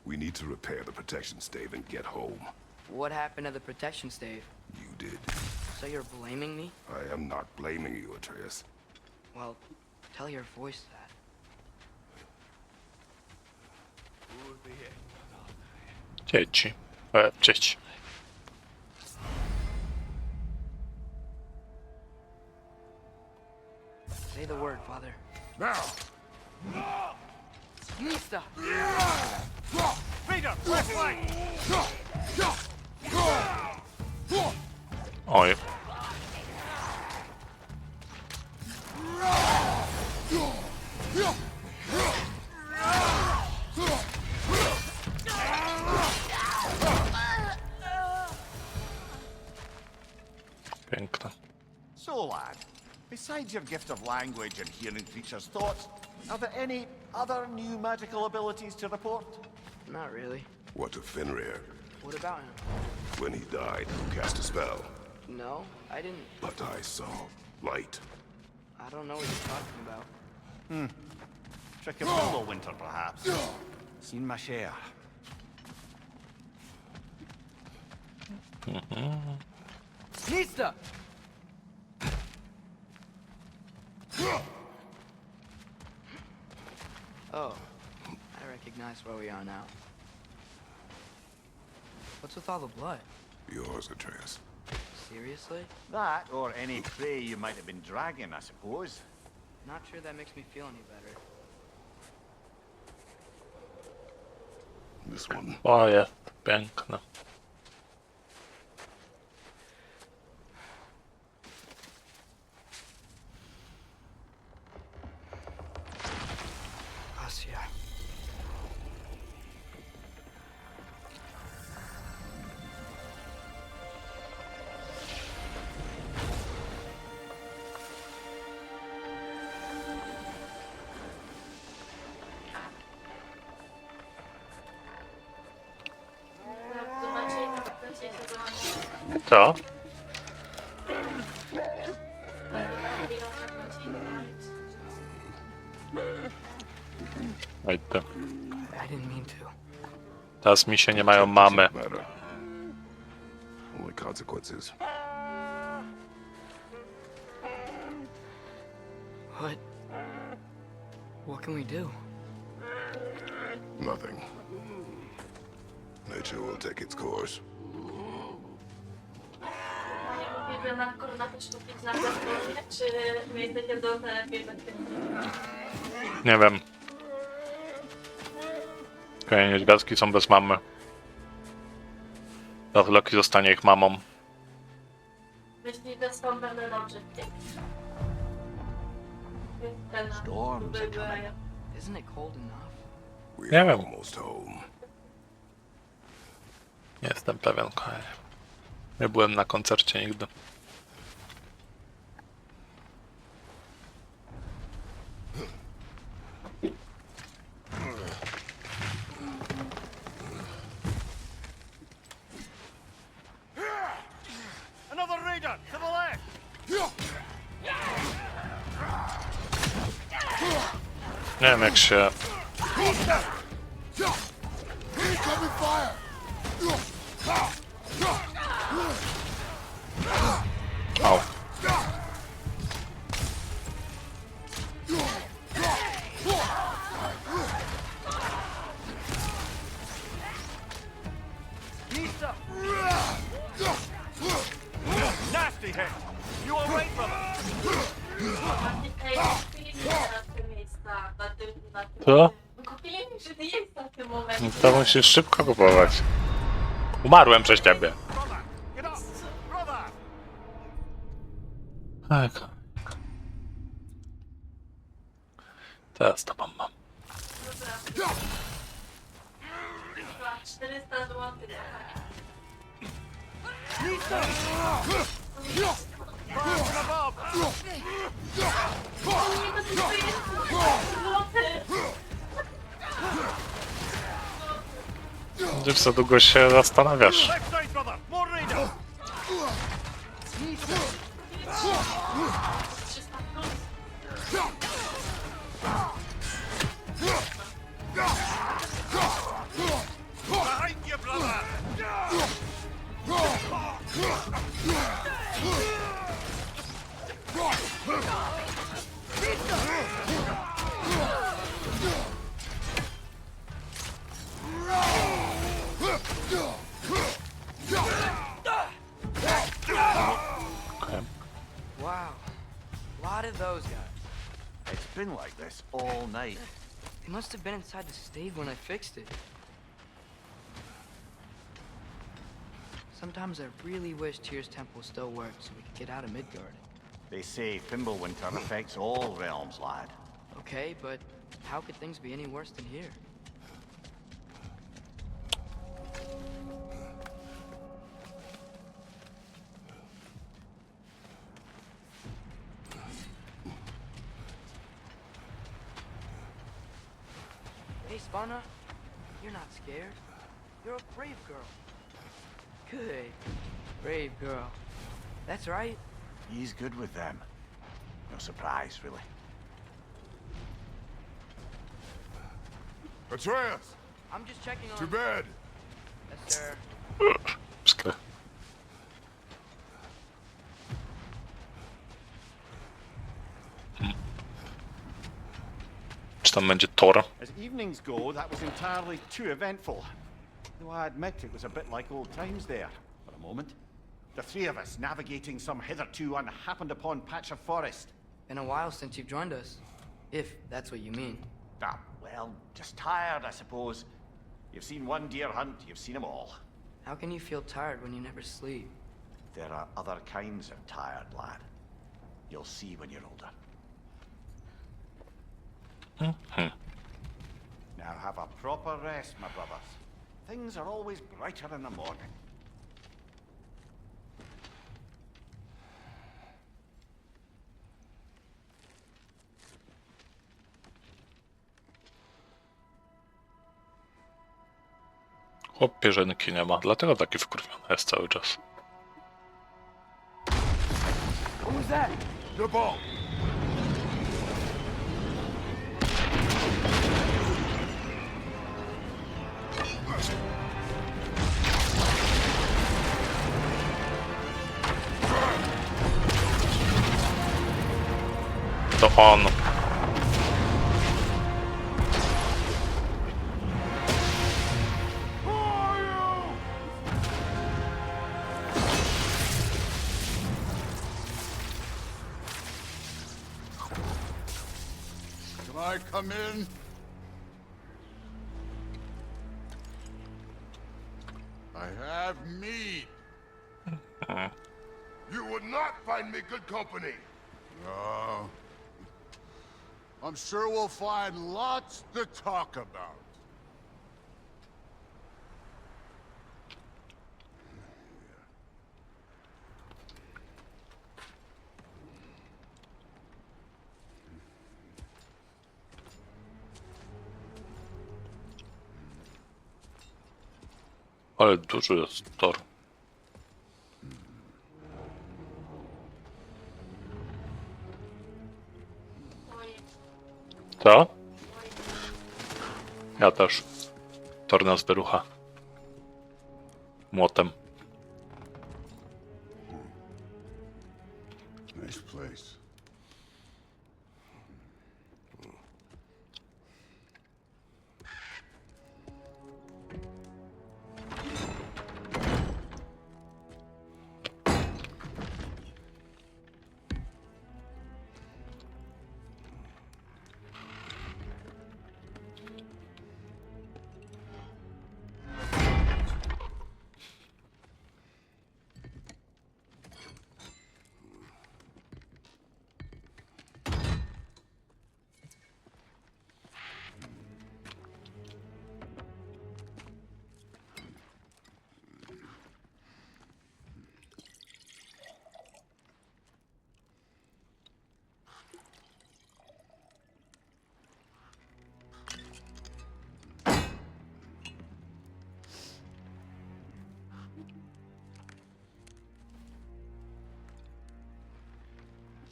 We need to repair the protection stave and get home. What happened to the protection stave? You did. So you're blaming me? I am not blaming you, Atreus. Well, tell your voice that. Dzieci. Cześć. Say the word, Father. Now! Mista! Peter, left flank! Oj. Piękne. So, lad, besides your gift of language and hearing creatures' thoughts, are there any other new magical abilities to report? Not really. What of Fenrir? What about him? When he died, who cast a spell? No, I didn't. But I saw light. I don't know what you're talking about. Trick of Willow Winter, perhaps. Seen my share. Mista! Oh, I recognize where we are now. What's with all the blood? Yours, Atreus. Seriously? That, or any prey you might have been dragging, I suppose. Not sure that makes me feel any better. This one. O, jest piękne. Asia. Co? Oj to. I didn't mean to. Teraz misie nie mają mamy. Matter. Only consequences. What can we do? Nothing. Nature will take its course. Mówimy na korona też kupić na platformie, czy my jesteście do lepiej Nie wiem. Konie niedźwiadki są bez mamy. Teraz Loki zostanie ich mamą. Myśli, że są będę dobrze. Storms are coming. Isn't it cold enough? We Yeah. are almost home. Nie jestem pewien, kochanie. Nie byłem na koncercie nigdy. Another raider, to the left! Nie wiem jak się... Au. Nasty hit! You alright, brother? Co? Kupili mi że jest na tym momencie. To musisz szybko kupować. Umarłem przez ciebie. Brother, get up! Brother! Tak. Teraz to mam. 400 zł. Gdzieś za długo się zastanawiasz. Left side, brother! More raider! 300 plus. been like this all night. They must have been inside the stave when I fixed it. Sometimes I really wish Tyr's temple still worked so we could get out of Midgard. They say Fimbulwinter affects all realms, lad. Okay, but how could things be any worse than here? Hey, Spanna, you're not scared. You're a brave girl. Good. Brave girl. That's right. He's good with them. No surprise, really. Atreus! I'm just checking on... To bed! Yes, sir. Wszystko. Czy tam będzie Thor? As evenings go, that was entirely too eventful. Though I admit it was a bit like old times there, for a moment. The three of us navigating some hitherto unhappened upon patch of forest. Been a while since you've joined us. If that's what you mean. Ah, well, just tired, I suppose. You've seen one deer hunt, you've seen them all. How can you feel tired when you never sleep? There are other kinds of tired, lad. You'll see when you're older. Now have a proper rest, my brothers. Things are always brighter in the morning. Chłop pierzynki nie ma, dlatego taki wkurwiony jest cały czas. What was that? The ball! To on. Can I come in? I have meat. You would not find me good company. No. I'm sure we'll find lots to talk about. Ale duży jest Thor. Co? Ja też. Thor nas wyrucha. Młotem. Nice place.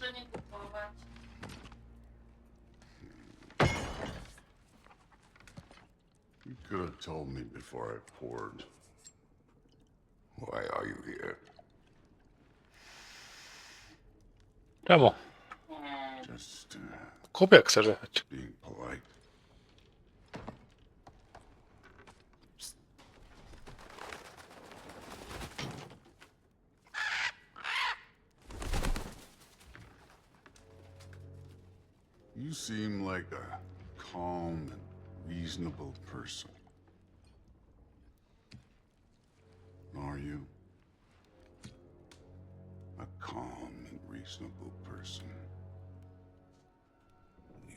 Może nie kupować. You could have told me before I poured. Why are you here? Czemu? Just Kup jak chcesz jechać. being polite. You seem like a calm and reasonable person. Are you? A calm and reasonable person.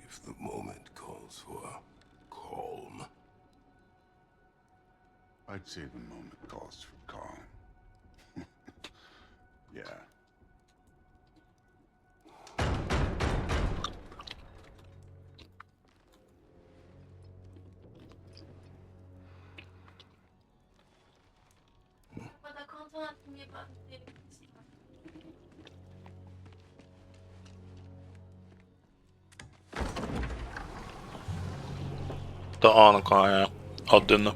If the moment calls for calm. I'd say the moment calls for calm. Yeah. Pada konto na tym nie bardzo. To on, kochanie. Odyn.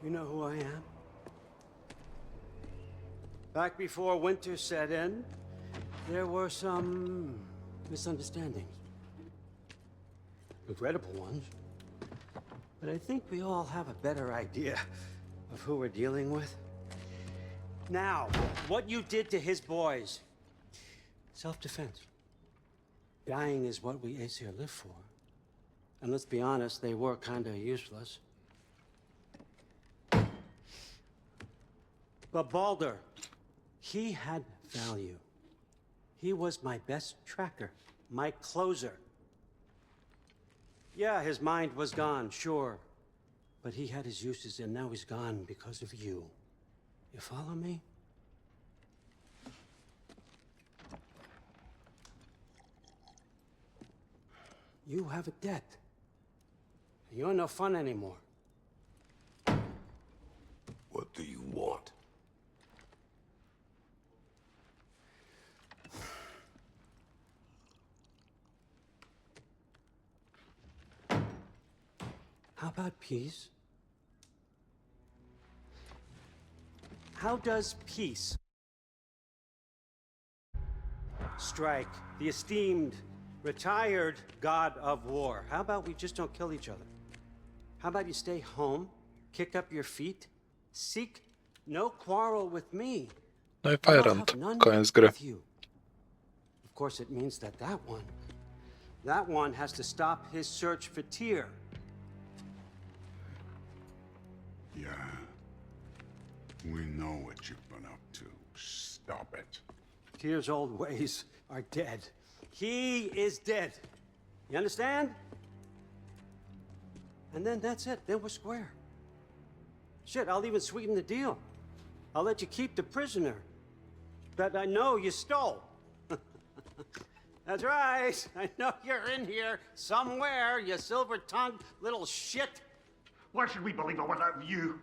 You know who I am? Back before winter set in, there were some misunderstandings. Regrettable ones. But I think we all have a better idea of who we're dealing with. Now, what you did to his boys. Self-defense. Dying is what we Aesir live for. And let's be honest, they were kinda useless. But Baldur, he had value. He was my best tracker, my closer. Yeah, his mind was gone, sure. But he had his uses, and now he's gone because of you. You follow me? You have a debt. You're no fun anymore. What do you want? How about peace? How does peace strike the esteemed, retired god of war? How about we just don't kill each other? How about you stay home, kick up your feet, seek no quarrel with me? No i and I'll Fajrant. have none Koniec gry. with you. Of course, it means that that one has to stop his search for Tyr. Yeah. We know what you've been up to. Stop it. Tyr's old ways are dead. He is dead. You understand? And then that's it. Then we're square. Shit, I'll even sweeten the deal. I'll let you keep the prisoner that I know you stole. That's right. I know you're in here somewhere, you silver-tongued little shit. Why should we believe a word out of you?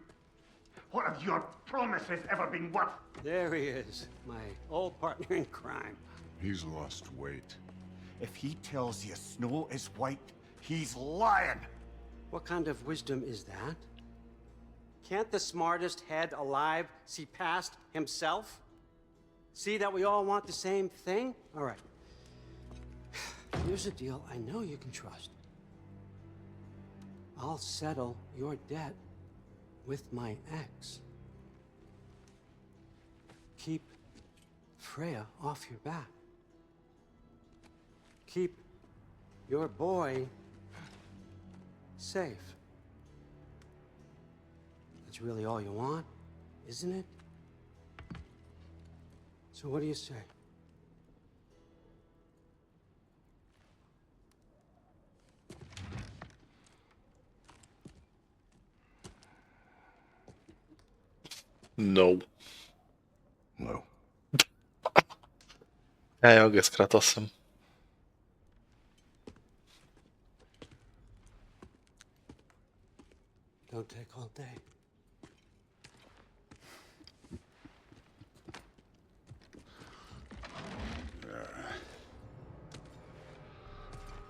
What have your promises ever been worth? There he is, my old partner in crime. He's lost weight. If he tells you snow is white, he's lying. What kind of wisdom is that? Can't the smartest head alive see past himself? See that we all want the same thing? All right. Here's a deal I know you can trust. I'll settle your debt with my ex. Keep Freya off your back. Keep your boy safe. That's really all you want, isn't it? So what do you say? No. No. Ja nie mogę z Kratosem. Don't take all day.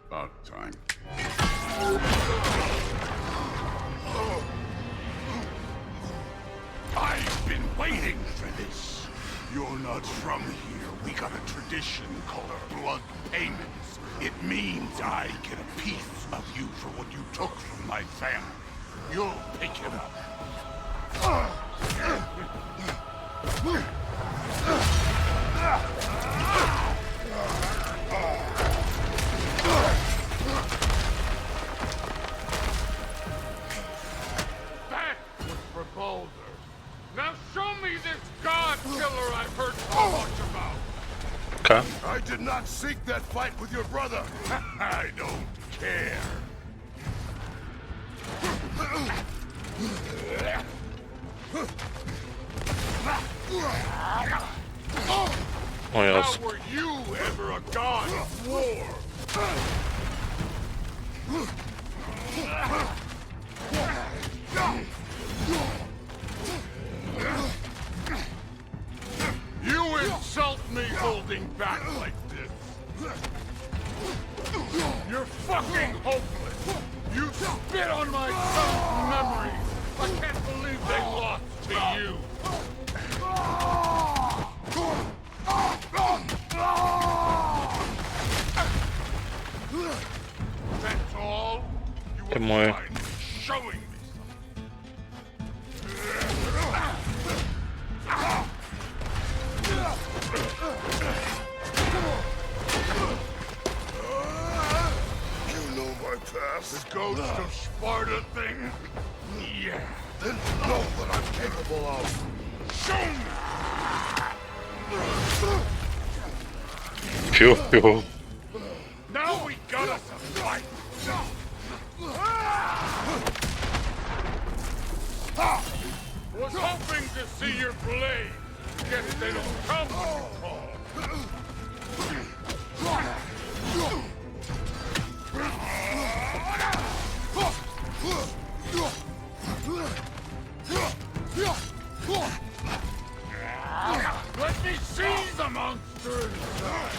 About time. I've been waiting for this. You're not from here. We got a tradition called blood payments. It means I get a piece of you for what you took from my family. You'll pick it up. That was for Baldur. Now show me this god killer I've heard so much about. Okay. I did not seek that fight with your brother. I don't care. O Jezu. How were you ever a god of war? You insult me holding back like this. You're fucking hopeless. You spit on my son's memory. I can't believe they lost to you. That's all? You were Mój. finally showing me You know my past. the ghost of Sparta thing? Yeah. Then know what I'm capable of. Show me! Piu, piu. Now we got us a fight! Was hoping to see your blade. Guess they don't come when you call. Let me see the monster inside!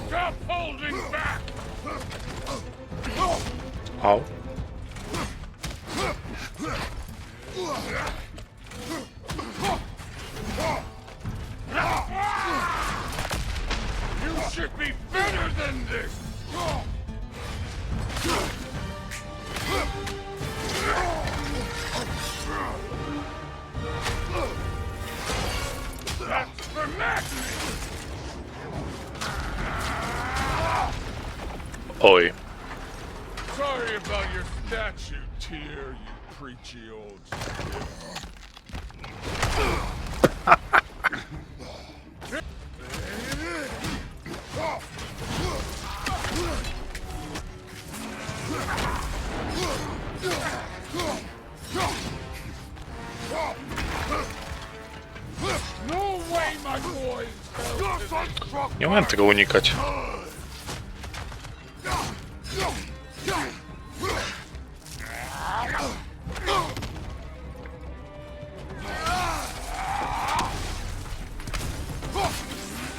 Stop holding back! Au. You should be better than this! That's for Max! Oj. Sorry about your statue, Tyr, you preachy old stiff. No way, my boys! Nie miałem tego unikać.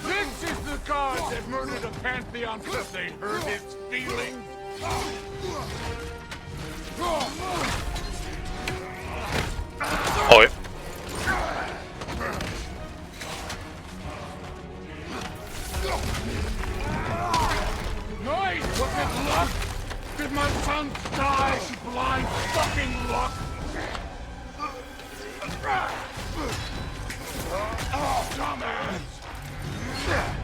This is the god that murdered a pantheon because they hurt its feelings? Oj. Nice! Was it luck? Did my son die? Blind fucking luck! Dumbass!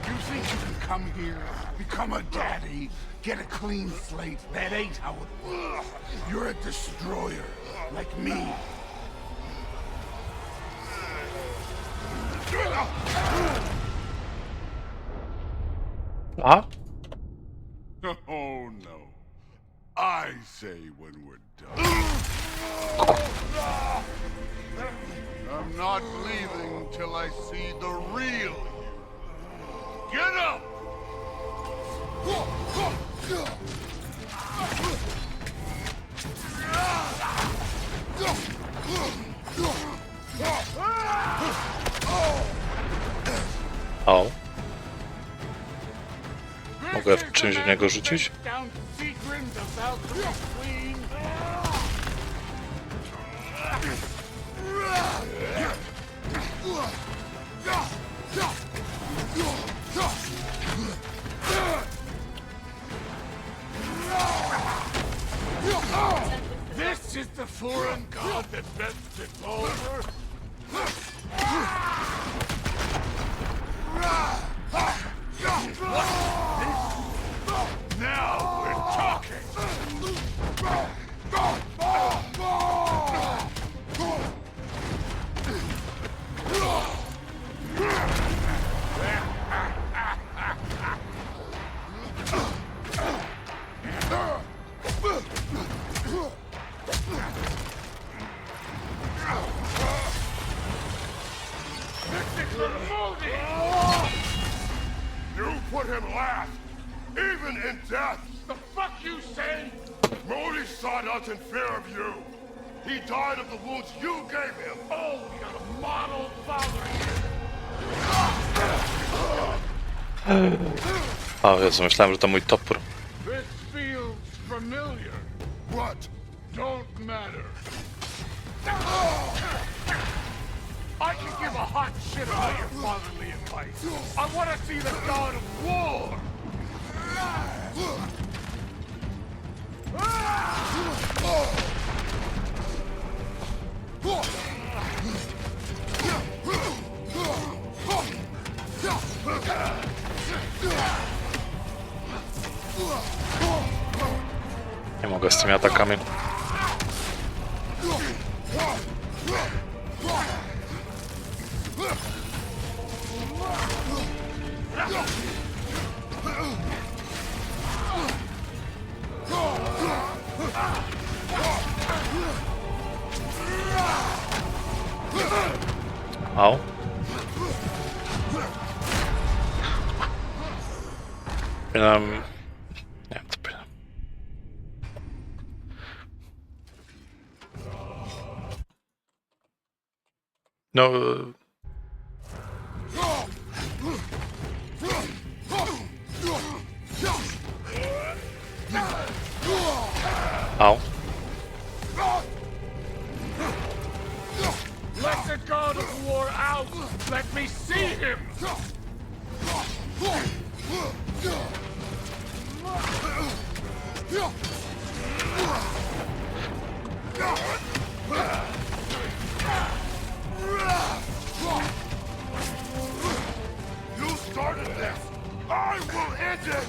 You think you can come here, become a daddy, get a clean slate? That ain't how it works. You're a destroyer, like me. Aha. Oh no. I say when we're done. I'm not leaving till I see the real you. Get up! Au. Mogę w czymś w niego rzucić? This is the foreign god that bends it over. Now we're talking. You put him last, even in death. The fuck you say? Modi saw us in fear of you. He died of the wounds you gave him. Oh, we got a model father here. O Jezu, myślałem, że to mój topór. This feels familiar. What? Don't matter. I can give a hot shit about your fatherly advice. I want to see the god of war. Nie mogę z tymi atakami. Au. Powinienem... Nie wiem, co powinienem. No... Au. Let the god of war out. Let me see him. You started this. I will end it.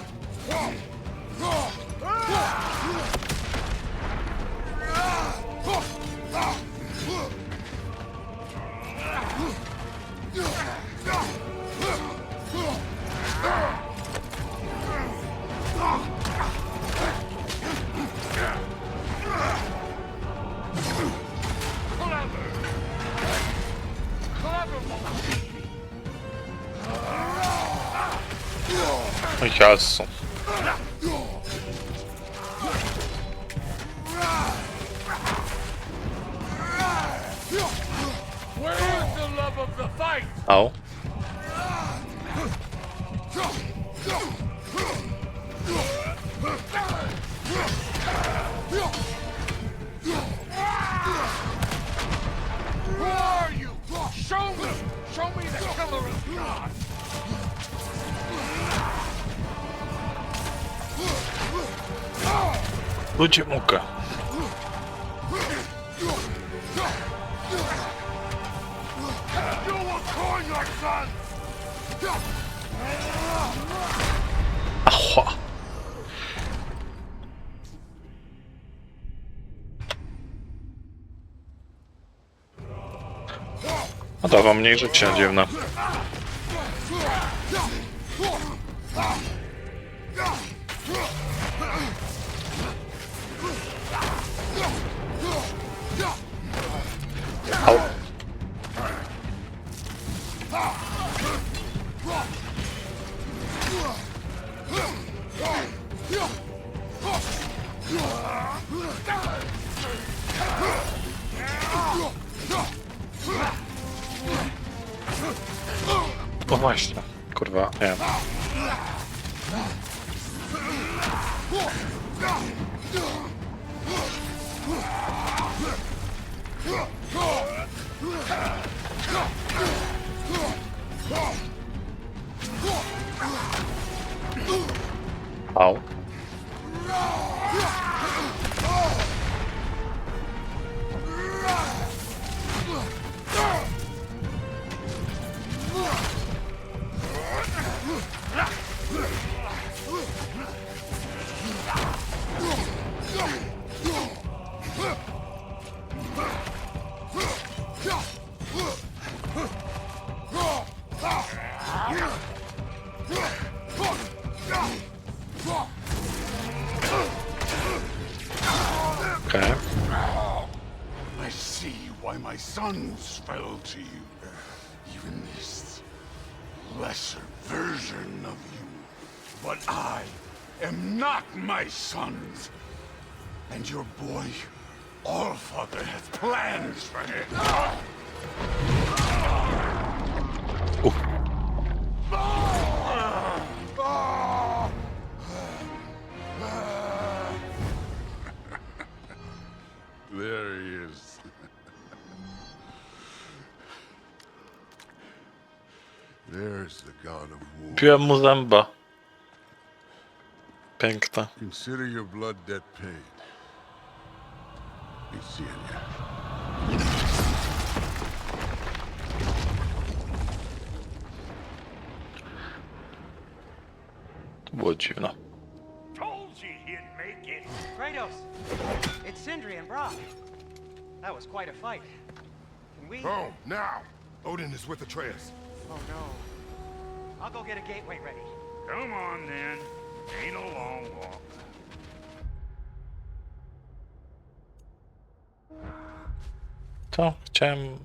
O Jezu. Where is the love of the fight? Au. Who are you? Show me! Show me the killer of God! Ludzie muka. You will call your son! Ała. No dawał mniej życia, dziwne. Au. O właśnie, kurwa, nie. Okej. I see why my sons fell to you. Even this lesser version of you. But I am not my sons. And your boy, Allfather, has plans for him. There he is. There's the god of war. Piłem mu zęba. Piękne. Consider your blood debt paid. Be seeing ya. To było dziwne. Told you he'd make it. Kratos, it's Sindri and Brock. That was quite a fight. Can we? Oh, now! Odin is with Atreus. Oh no. I'll go get a gateway ready. Come on then. Ain't a long walk. To chciałem...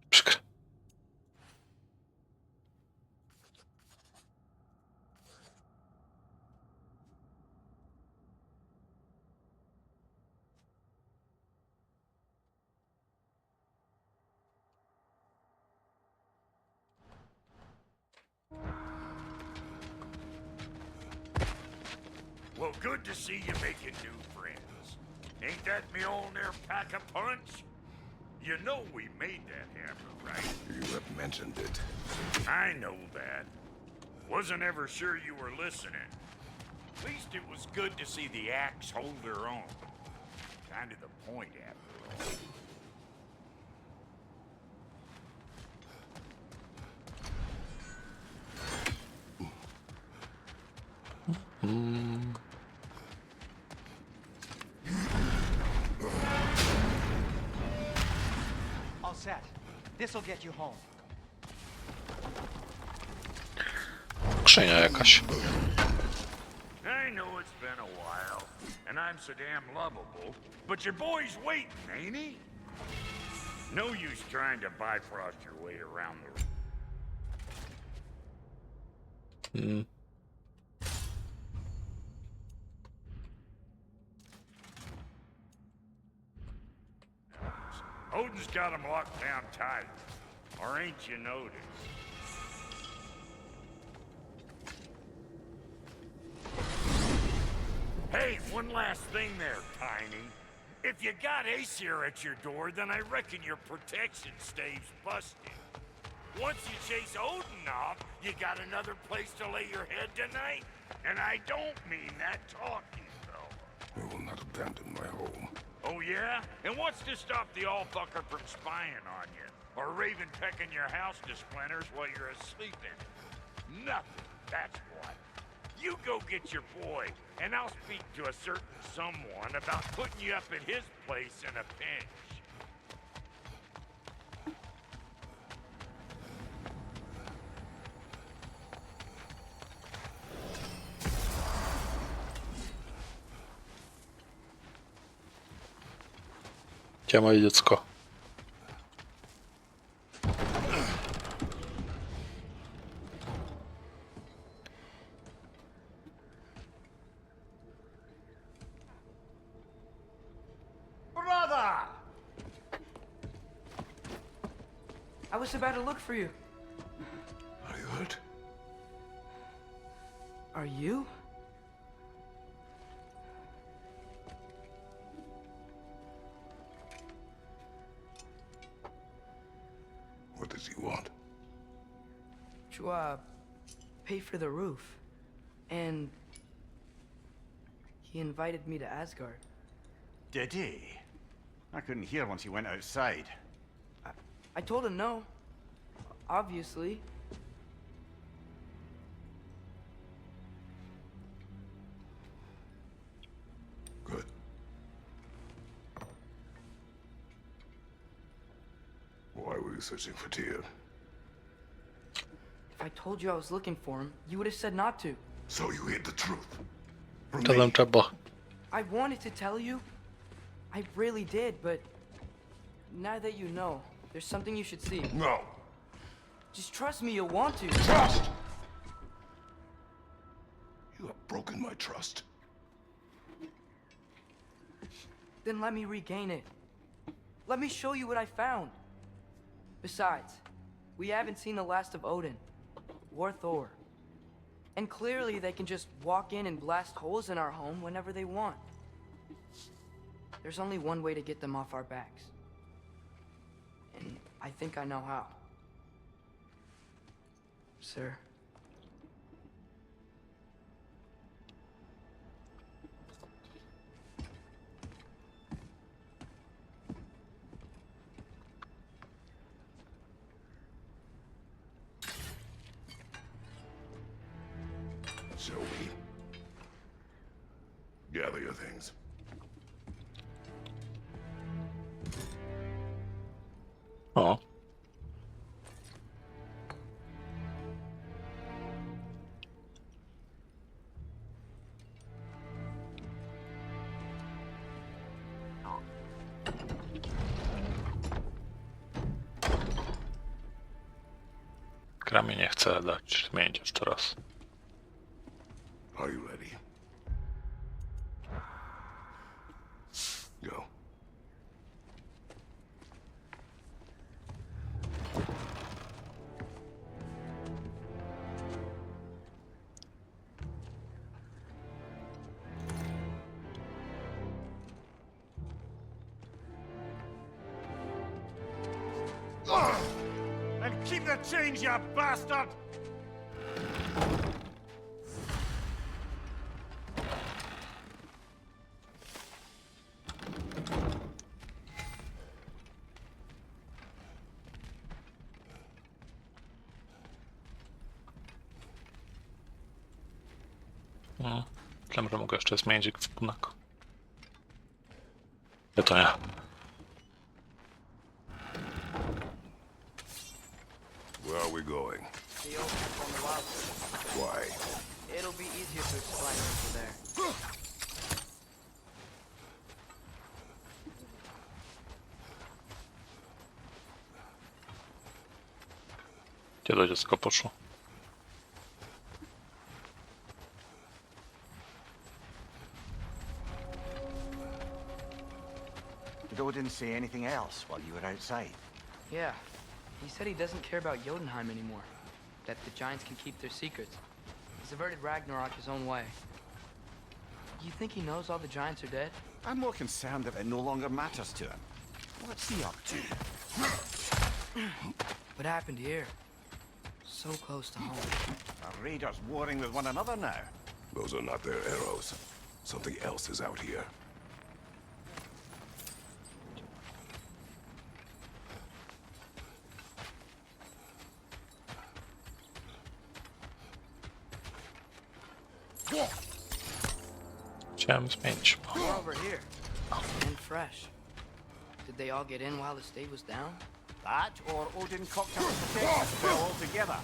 Przykro. Well, good to see you making new friends. Ain't that me old there pack a punch? You know we made that hammer, right? You have mentioned it. I know that. Wasn't ever sure you were listening. At least it was good to see the axe hold her own. Kind of the point, after all. All set. This'll get you home. Skrzynia jakaś. I know it's been a while, and I'm so damn lovable, but your boy's waiting, ain't he? No use trying to bifrost your way around the... Odin's got him locked down tight, or ain't you noticed? Hey, one last thing there, Tiny. If you got Aesir at your door, then I reckon your protection stave's busted. Once you chase Odin off, you got another place to lay your head tonight? And I don't mean that talking, though. I will not abandon my home. Oh, yeah? And what's to stop the all-fucker from spying on you? Or Raven pecking your house to splinters while you're asleep in it? Nothing, that's what. You go get your boy, and I'll speak to a certain someone about putting you up at his place in a pinch. Gdzie moje dziecko? Brother! I was about to look for you. Are you hurt? Are you? What does he want? To, pay for the roof. And he invited me to Asgard. Did he? I couldn't hear once he went outside. I told him no. Obviously. you searching for Tyr? If I told you I was looking for him, you would have said not to. So you hid the truth from To me? nam trzeba. I wanted to tell you. I really did, but now that you know, there's something you should see. No. Just trust me, you'll want to. Trust! You have broken my trust. Then let me regain it. Let me show you what I found. Besides, we haven't seen the last of Odin or Thor. And clearly they can just walk in and blast holes in our home whenever they want. There's only one way to get them off our backs. And I think I know how. Sir. Shall we? Gather your things. O. Gra mi nie chce dać zmienić jeszcze raz. Are you ready? Go. And keep the change, you bastard! Myślałem, że mogę jeszcze zmienić ekwipunek. Ja to nie. Where are we going? The open's on the wild side. Why? It'll be easier to explain over there. Gdzie to dziecko poszło? Did Odin say anything else while you were outside? Yeah. He said he doesn't care about Jotunheim anymore. That the giants can keep their secrets. He's averted Ragnarok his own way. You think he knows all the giants are dead? I'm more concerned that it no longer matters to him. What's he up to? What happened here? So close to home. Are raiders warring with one another now? Those are not their arrows. Something else is out here. Chciałem zmienić. More over here. And fresh. Did they all get in while the stave was down? That, or Odin cocked up a protection spell altogether.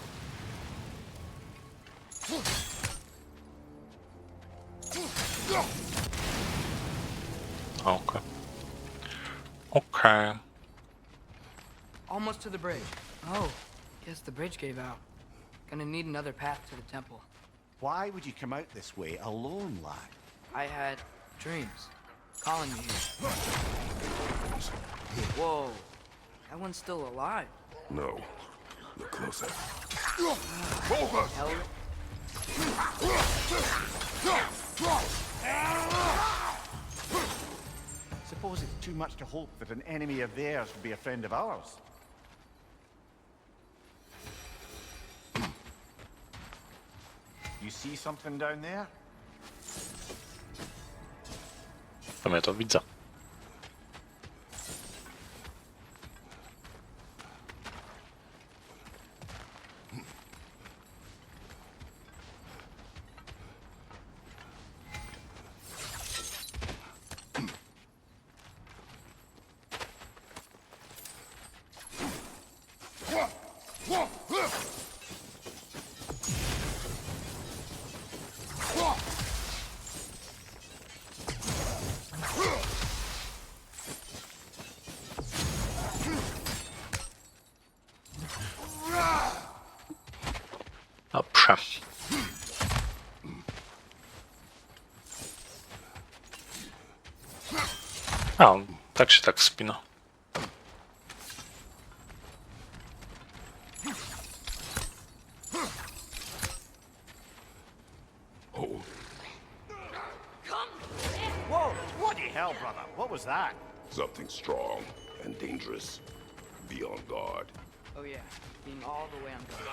Okej. Okej. Almost to the bridge. Oh, guess the bridge gave out. Gonna need another path to the temple. Why would you come out this way alone, lad? I had dreams calling me here. Whoa, that one's still alive. No. Look closer. Focus! Hell, Suppose it's too much to hope that an enemy of theirs would be a friend of ours. You see something down there? To mnie to widzę. A, on tak się tak wspina. Whoa! Bloody hell, brother! What was that? Something strong and dangerous. Be on guard. Oh yeah, being all the way on guard.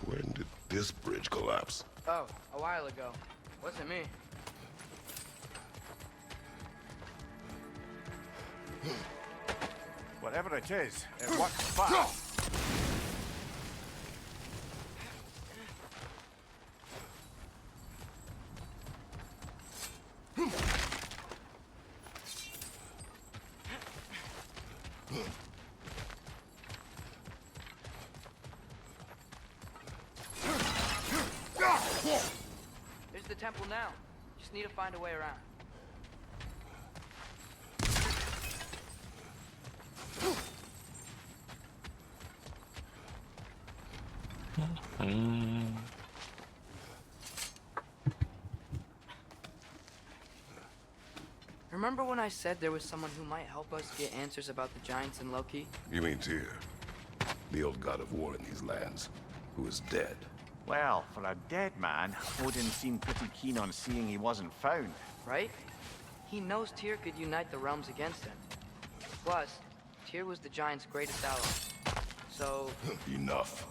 When did this bridge collapse? Oh, a while ago. Wasn't me. Whatever it is, it works fast. There's the temple now. Just need to find a way around. Remember when I said there was someone who might help us get answers about the giants and Loki? You mean Tyr, the old god of war in these lands, who is dead. Well, for a dead man, Odin seemed pretty keen on seeing he wasn't found. Right? He knows Tyr could unite the realms against him. Plus, Tyr was the giant's greatest ally. So, Enough.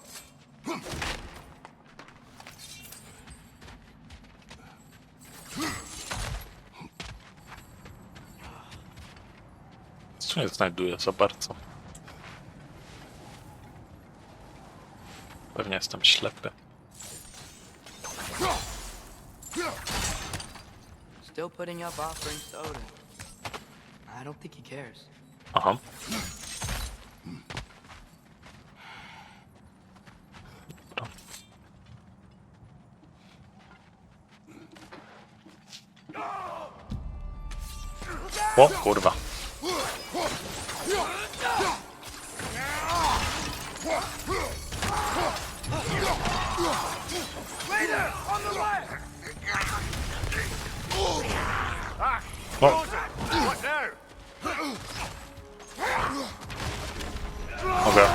Co nie znajduję za bardzo. Pewnie jestem ślepy. still putting up offerings to Odin. I don't think he cares. Aha. O kurwa. O. Mogę.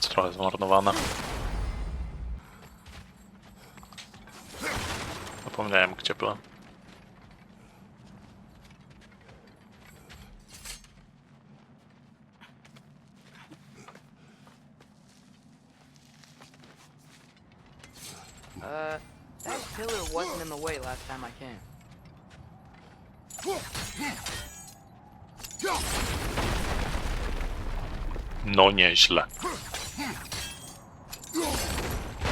Trochę zmarnowane. Zapomniałem, gdzie byłem. That pillar wasn't in the way last time I came. No nieźle.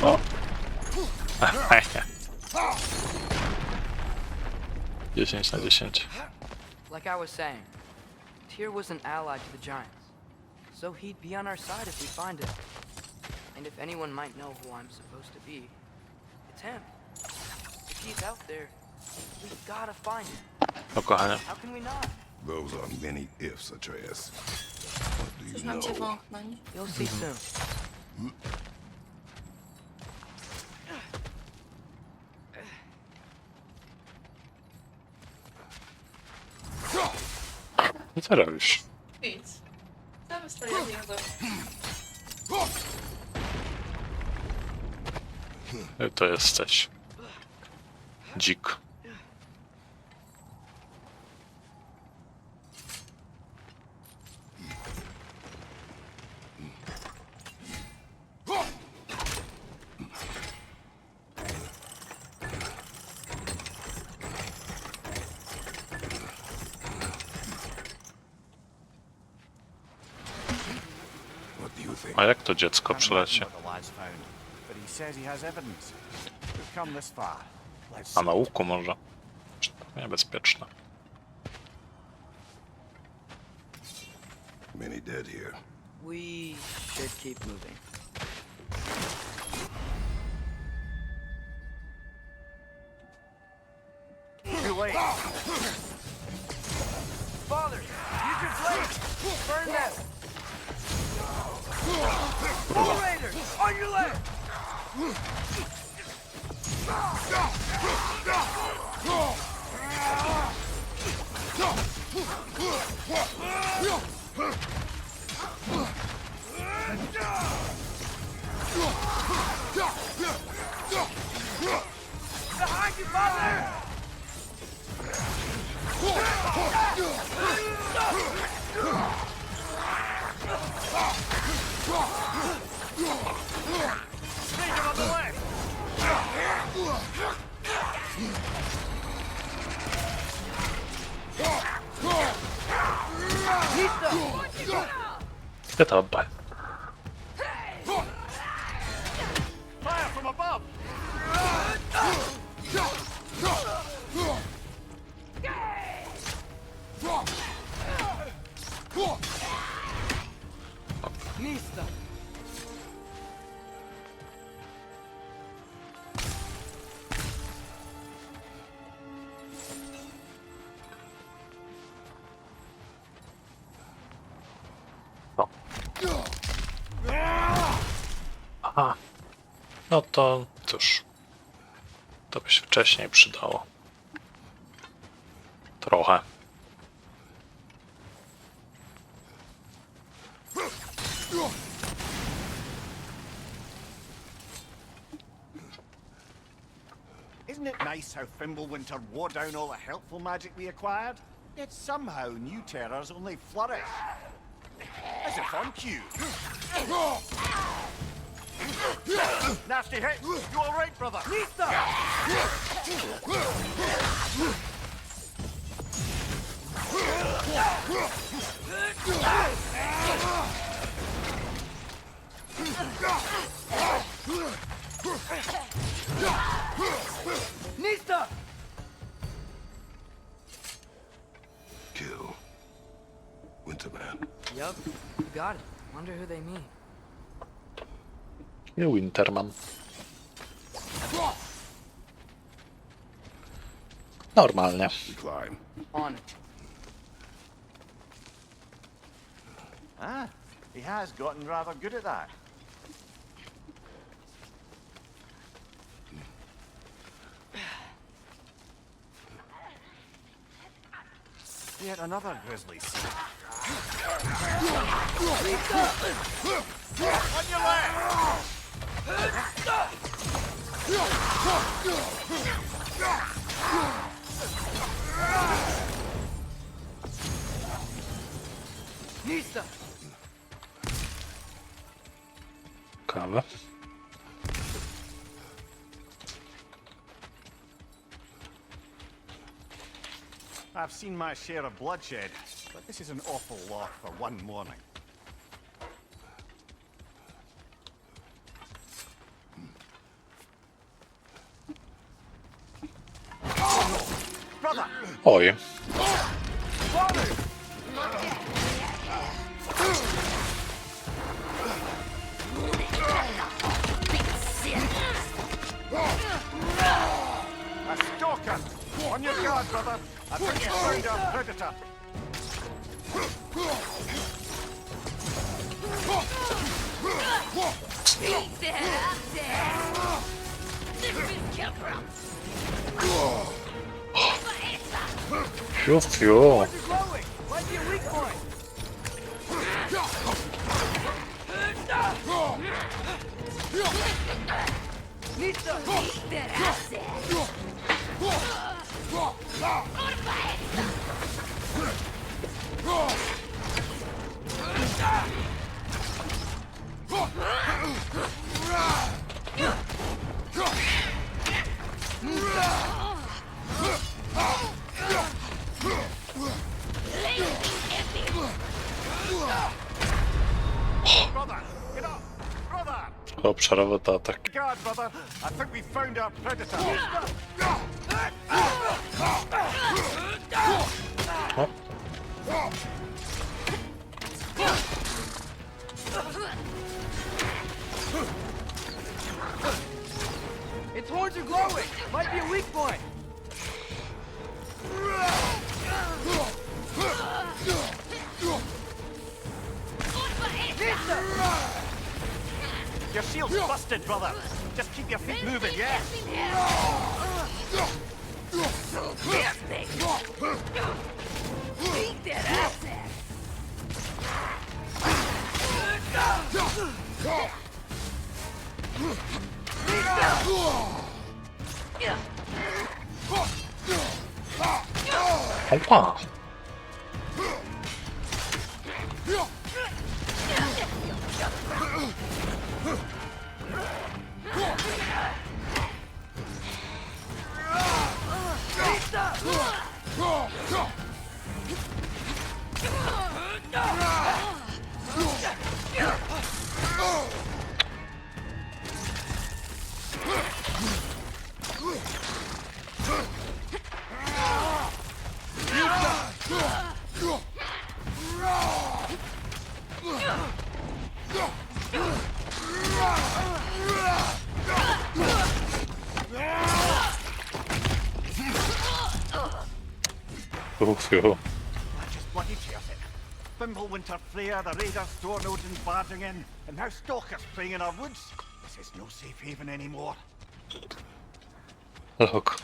O. 10 na 10. Like I was saying, Tyr was an ally to the giants, so he'd be on our side if we find him. And if anyone might know who I'm supposed to be, it's him. If he's out there, we've gotta find him. No kochanie. How can we not? Those are many ifs, Atreus. What do you Coś nam się know? wąchnąć. You'll see soon. I co robisz? Nic. Tam stoję zjadł. To jesteś. Dzik. What do you think? A jak to dziecko przyleci? A na łuku może? Niebezpieczne. Many Any dead here? We should keep moving. Too late. Father, use your blade! Burn them! Bull Raiders, on your left! Behind you, Father! Sneaking on the left. Get up, bye. Fire from above. Mista! Aha. No to cóż. To by się wcześniej przydało. Trochę. Isn't it nice how Fimbulwinter wore down all the helpful magic we acquired? Yet somehow new terrors only flourish. As if on cue. Nasty hit! You alright, brother? Nista! Kill. Winterman. Yup, you got it. Wonder who they mean. Nie Winterman. Normalnie. We climb. On it. Ah, he has gotten rather good at that. Yet another grizzly scene. On your left! Nista! Kawę. I've seen my share of bloodshed, but this is an awful lot for one morning. Brother! Oj. A stalker! On your guard, brother! I think you found our predator! Fiu, fiu. It's glowing! Might be a weak point! Nista! Brother! Get up! Brother! Obszarowy to atak. Guard, brother! I think we found our predator! O. Its horns are glowing! Might be a weak point! Your shield's busted, brother. Just keep your feet moving, yeah? Opa! Ufiu. That just bloody tears it. Fimbulwinter Freya, the raiders, Stornodens barging in, and now stalkers preying in our woods. This is no safe haven anymore. Look.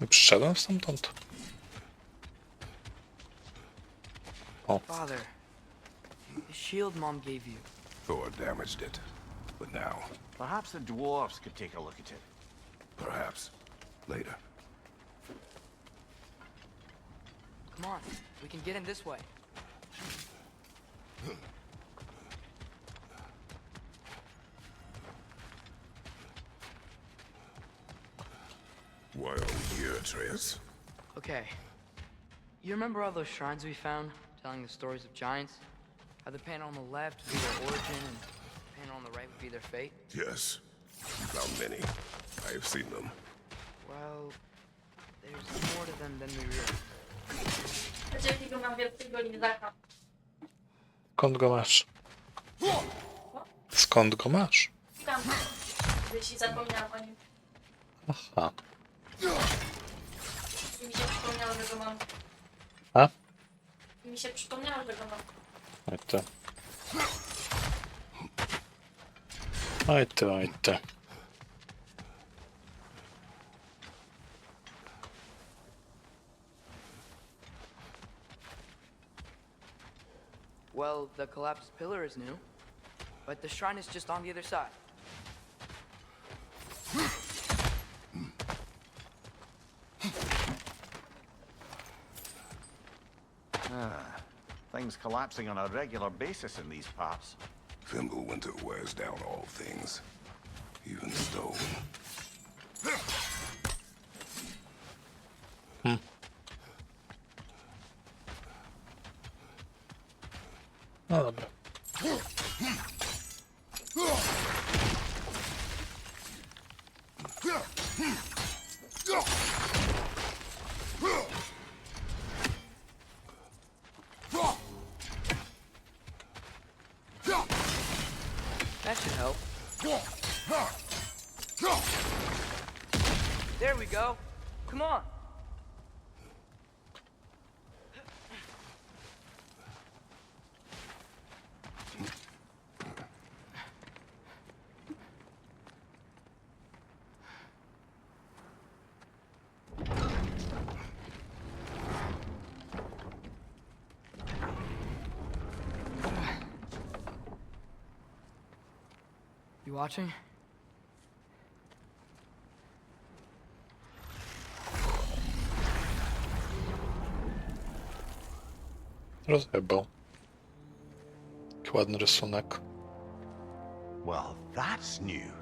Przyszedłem stamtąd. O. Father, the shield Mom gave you. Thor damaged it. But now, Perhaps the dwarves could take a look at it. perhaps, later. Come on, we can get in this way. Why are we here, Atreus? Okay. You remember all those shrines we found, telling the stories of giants? How the panel on the left would be their origin, and the panel on the right would be their fate? Yes. You found many. I have seen them. Well, there's more to them than we realize. Jakiego mam wielkiego lizaka. Skąd go masz? Skąd go masz? Tam, jeśli zapomniałam o nim. Aha. I mi się przypomniało, że go mam. A? I mi się przypomniało, że go mam. Oj ty. Oj ty, oj ty. Well, the collapsed pillar is new, but the shrine is just on the other side. Things collapsing on a regular basis in these parts. Fimbulwinter wears down all things, even stone. No dobra. That should help. There we go. Come on. You watching? Rozjebał. Jaki ładny rysunek. Well, that's new.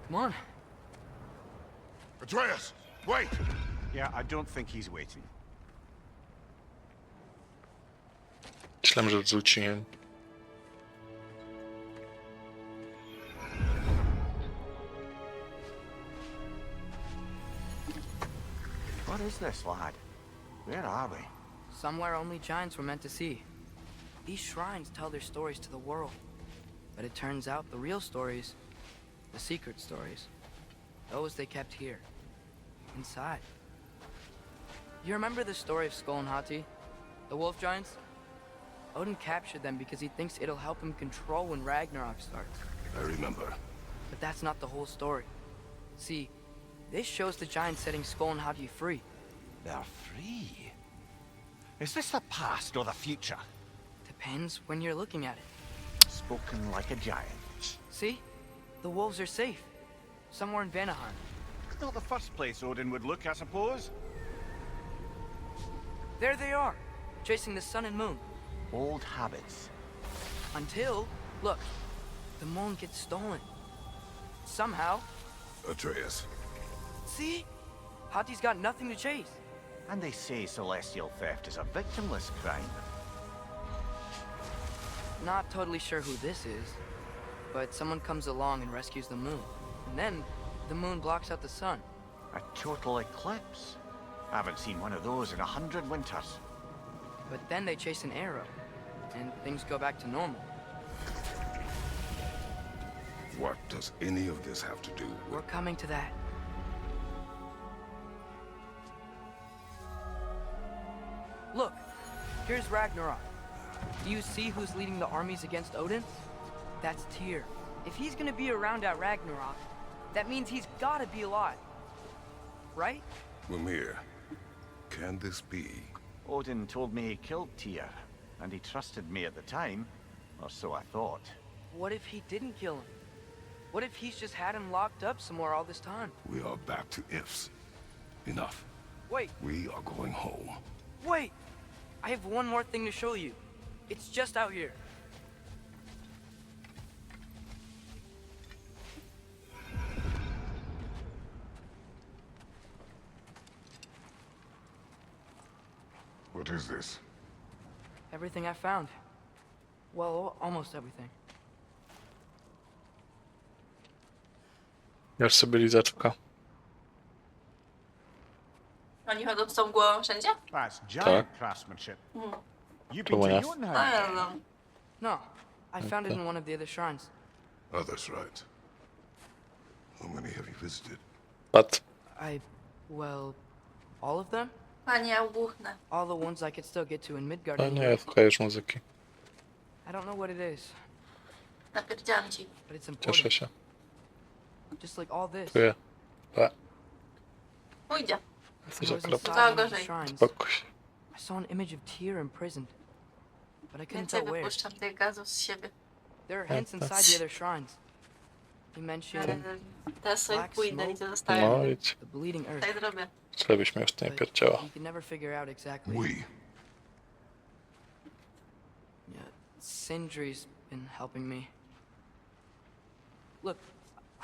Come on. Atreus, wait! Yeah, I don't think he's waiting. Myślałem, że wrzuciłem. What is this, lad? Where are we? Somewhere only giants were meant to see. These shrines tell their stories to the world. But it turns out the real stories, the secret stories, those they kept here, inside. You remember the story of Skull and Hati? The wolf giants? Odin captured them because he thinks it'll help him control when Ragnarok starts. I remember. But that's not the whole story. See, this shows the giants setting Skull and Hati free. They're free. Is this the past or the future? Depends when you're looking at it. Spoken like a giant. See? The wolves are safe. Somewhere in Vanaheim. Not the first place Odin would look, I suppose. There they are, chasing the sun and moon. Old habits. Until, look, the moon gets stolen. Somehow. Atreus. See? Hati's got nothing to chase. And they say celestial theft is a victimless crime. Not totally sure who this is, but someone comes along and rescues the moon. And then, the moon blocks out the sun. A total eclipse. I haven't seen one of those in 100 winters. But then they chase an arrow, and things go back to normal. What does any of this have to do with... We're coming to that. Look, here's Ragnarok. Do you see who's leading the armies against Odin? That's Tyr. If he's gonna be around at Ragnarok, that means he's gotta be alive. Right? Mimir, can this be? Odin told me he killed Tyr, and he trusted me at the time, or so I thought. What if he didn't kill him? What if he's just had him locked up somewhere all this time? We are back to ifs. Enough. Wait, We are going home. wait! I have one more thing to show you. It's just out here. What is this? Everything I found. Well, almost everything. Już sobie lizaczka. Oni chodzą z tą głową wszędzie? That's giant craftsmanship. You've been to Yes. Jotunheim? No, ja no. No, I found it in one of the other shrines. Others, right? How many have you visited? Pat. Well, all of them? Panie, ja ubuchnę. All the ones I could still get to in Midgard. A anyway. nie, słuchaj już muzyki. I don't know what it is, Napierdziałam ci. but it's Cieszę important. się. Just like all this. Dziękuję. Pa. Pójdzie. Jesteś I was okropny. inside one of the Gorzej. shrines. Spokój się. I saw an image of Tyr imprisoned, but I couldn't Więcej tell where. wypuszczam tych gazów z siebie. There are hints inside the other shrines. He mentioned Teraz sobie Black pójdę i smoke? to No zostawię. idź. the bleeding earth, Tak zrobię. Żebyś mnie już to nie but pierdziała. he could never figure out exactly. We. Yeah, Sindri's been helping me. Look,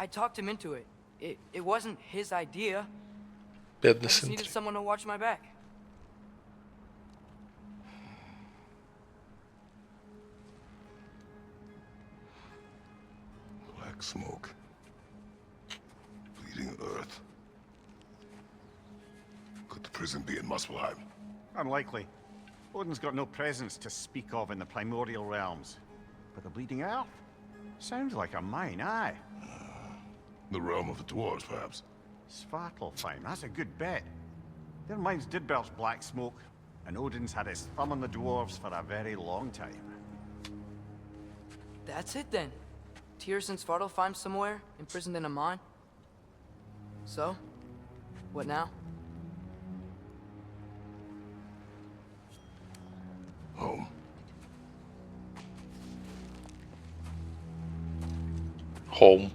I talked him into it. It wasn't his idea. I Biedny just needed Sindri. someone to watch my back. Black smoke. Bleeding earth. Could the prison be in Muspelheim? Unlikely. Odin's got no presence to speak of in the primordial realms. But the Bleeding Earth? Sounds like a mine, aye. The realm of the dwarves, perhaps? Svartalfheim, that's a good bet. Their mines did belch black smoke, and Odin's had his thumb on the dwarves for a very long time. That's it then. Tyr's in Svartalfheim somewhere, imprisoned in a mine. So, what now? Home. Home.